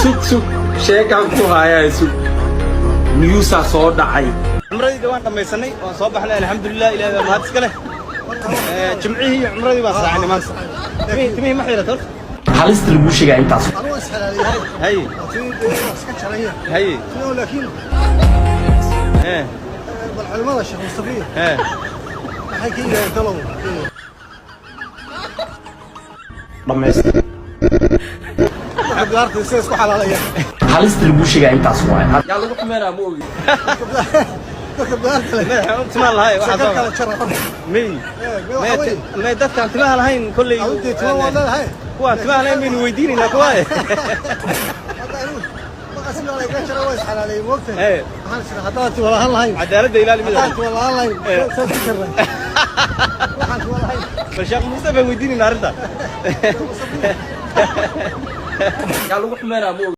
سوق sheekan ku haya sug niyuusa soo dhacay عمرتي waan dhamaysanay waan soo baxnay alxamdulillah ilaahay mahad iska leh jimcihi cumradii baa saacnay maanta timii ma xirato halista lagu sheegay intaas hay hay لكن بالعلماء الشيخ مصطفى waxay ka yiraahdeen dalow dhamayst xablaarta isku xalaalaya halista lagu sheegay intaas waay yaa lagu xumeeraa ma ogi timaa lahayn ma dadkaan timaha lahayn kolley kuwaan timaha lahayn baynu weydiinaynaa kuwaa cadaaladda ilaali bal sheekh muuse baan weydiinaynaa arrinta yaa lagu xumeeraa ma ogi